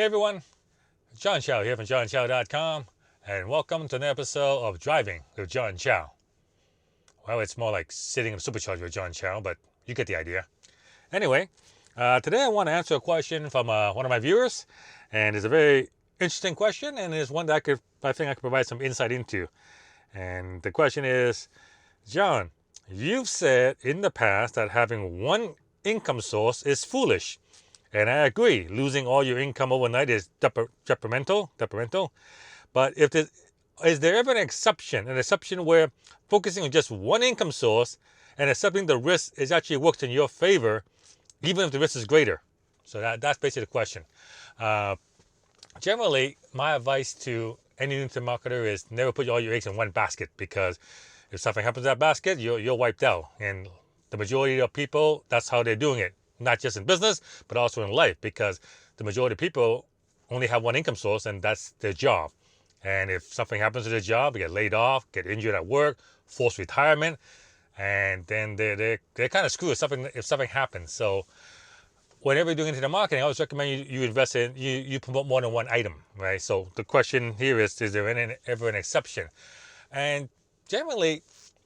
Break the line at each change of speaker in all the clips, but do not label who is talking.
Hey everyone, John Chow here from johnchow.com, and welcome to an episode of Driving with John Chow. Well, it's more like sitting in a supercharger with John Chow, but you get the idea. Anyway, today I want to answer a question from one of my viewers, and it's a very interesting question, and it's one that I think I could provide some insight into. And the question is, John, you've said in the past that having one income source is foolish. And I agree, losing all your income overnight is detrimental. But is there ever an exception where focusing on just one income source and accepting the risk is actually works in your favor, even if the risk is greater? So that's basically the question. Generally, my advice to any new marketer is never put all your eggs in one basket, because if something happens to that basket, you're wiped out. And the majority of people, that's how they're doing it. Not just in business, but also in life, because the majority of people only have one income source, and that's their job. And if something happens to their job, they get laid off, get injured at work, forced retirement, and then they're kind of screwed if something happens. So whenever you're doing into the marketing, I always recommend you invest in, you promote more than one item, right? So the question here is there ever an exception? And generally,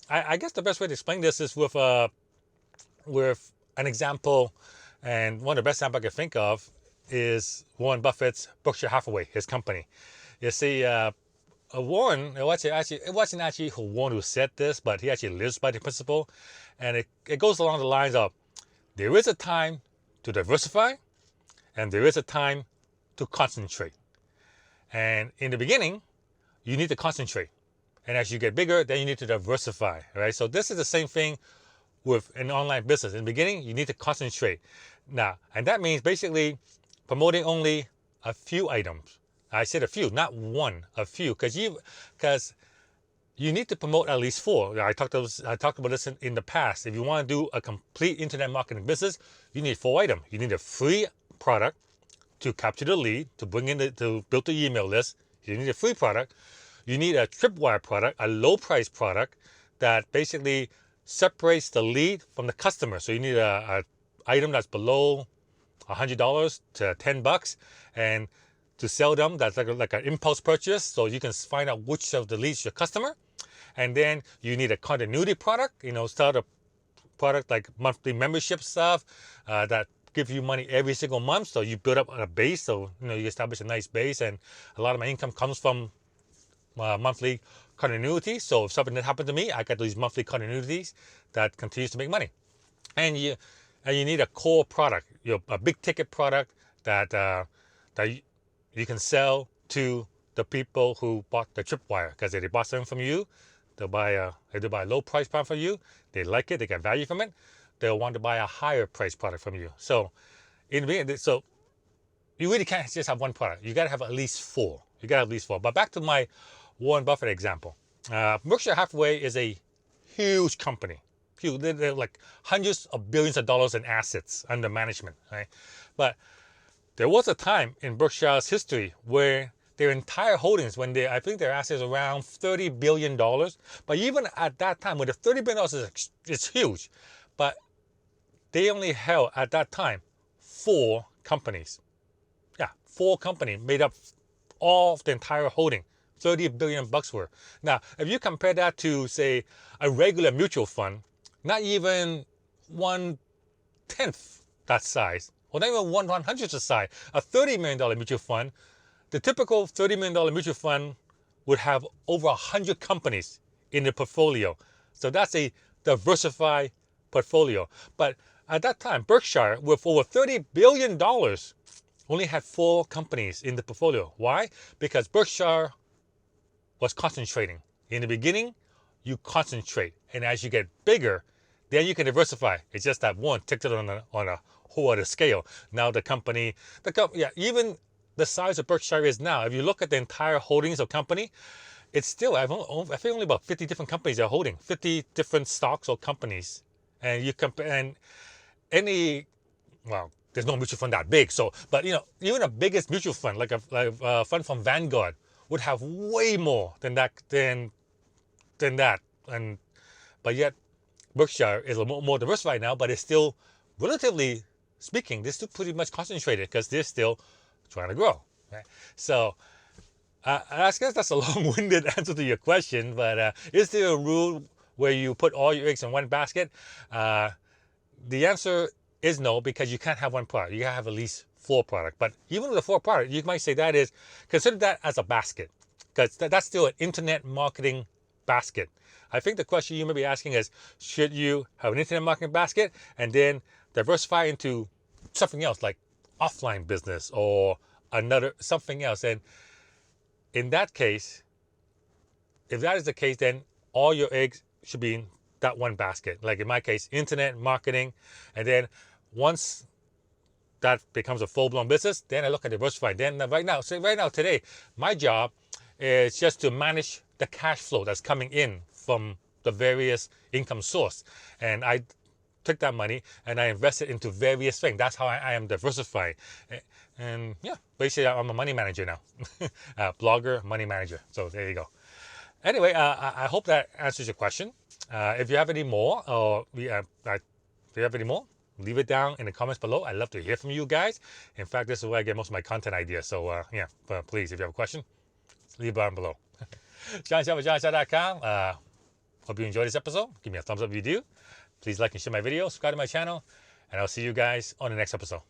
I guess the best way to explain this is with an example, and one of the best examples I can think of is Warren Buffett's Berkshire Hathaway, his company. You see, Warren, it wasn't actually Warren who said this, but he actually lives by the principle, and it goes along the lines of, there is a time to diversify, and there is a time to concentrate. And in the beginning, you need to concentrate. And as you get bigger, then you need to diversify, right? So this is the same thing with an online business. In the beginning, you need to concentrate. Now, and that means basically promoting only a few items. I said a few, not one, a few, because you need to promote at least four. I talked about this in the past. If you want to do a complete internet marketing business, you need 4 items. You need a free product to capture the lead, to build the email list. You need a free product. You need a tripwire product, a low price product that basically separates the lead from the customer. So you need a item that's below $100 to $10, and to sell them, that's like an impulse purchase, so you can find out which of the leads your customer. And then you need a continuity product, start a product like monthly membership stuff that give you money every single month, so you build up a base. So you establish a nice base, and a lot of my income comes from monthly continuity. So if something that happened to me, I got these monthly continuities that continues to make money. And you need a core product, a big ticket product that you can sell to the people who bought the tripwire, because if they bought something from you, they'll buy a low price product from you. They like it, they get value from it. They'll want to buy a higher price product from you. So you really can't just have one product. You got to have at least 4. But back to my Warren Buffett example. Berkshire Hathaway is a huge company. They're like hundreds of billions of dollars in assets under management, right? But there was a time in Berkshire's history where their entire holdings, I think their assets around $30 billion. But even at that time, with the $30 billion, it's huge. But they only held at that time 4 companies. Yeah, 4 companies made up all of the entire holding, $30 billion worth. Now, if you compare that to, say, a regular mutual fund, not even 1/10 that size, or not even 1/100th the size, a $30 million mutual fund, the typical $30 million mutual fund would have over 100 companies in the portfolio. So that's a diversified portfolio. But at that time, Berkshire, with over $30 billion, only had 4 companies in the portfolio. Why? Because Berkshire was concentrating. In the beginning, you concentrate. And as you get bigger, then you can diversify. It's just that one ticked it on a whole other scale. Now even the size of Berkshire is now, if you look at the entire holdings of company, it's still, I think only about 50 different companies are holding, 50 different stocks or companies. And you compare, and there's no mutual fund that big. So, but even the biggest mutual fund, like a fund from Vanguard, would have way more than that. But yet Berkshire is a little more diversified now, but it's still, relatively speaking, they're still pretty much concentrated, because they're still trying to grow. Right? So I guess that's a long-winded answer to your question, but is there a rule where you put all your eggs in one basket? The answer is no, because you can't have one product. You gotta have at least 4 products. But even with the 4 products, you might say that is, consider that as a basket, because that's still an internet marketing basket. I think the question you may be asking is, should you have an internet marketing basket and then diversify into something else like offline business or another something else? And in that case, if that is the case, then all your eggs should be in that one basket. Like in my case, internet marketing, and then once that becomes a full-blown business, then I look at diversifying. Then right now, today, my job is just to manage the cash flow that's coming in from the various income source, and I took that money and I invest it into various things. That's how I am diversifying. And yeah, basically I'm a money manager now. Blogger, money manager. So there you go. Anyway, I hope that answers your question. If you have any more, or if you have any more, leave it down in the comments below. I'd love to hear from you guys. In fact, this is where I get most of my content ideas. So yeah, please, if you have a question, leave it down below. JohnChow@JohnChow.com. Hope you enjoyed this episode. Give me a thumbs up if you do. Please like and share my video. Subscribe to my channel. And I'll see you guys on the next episode.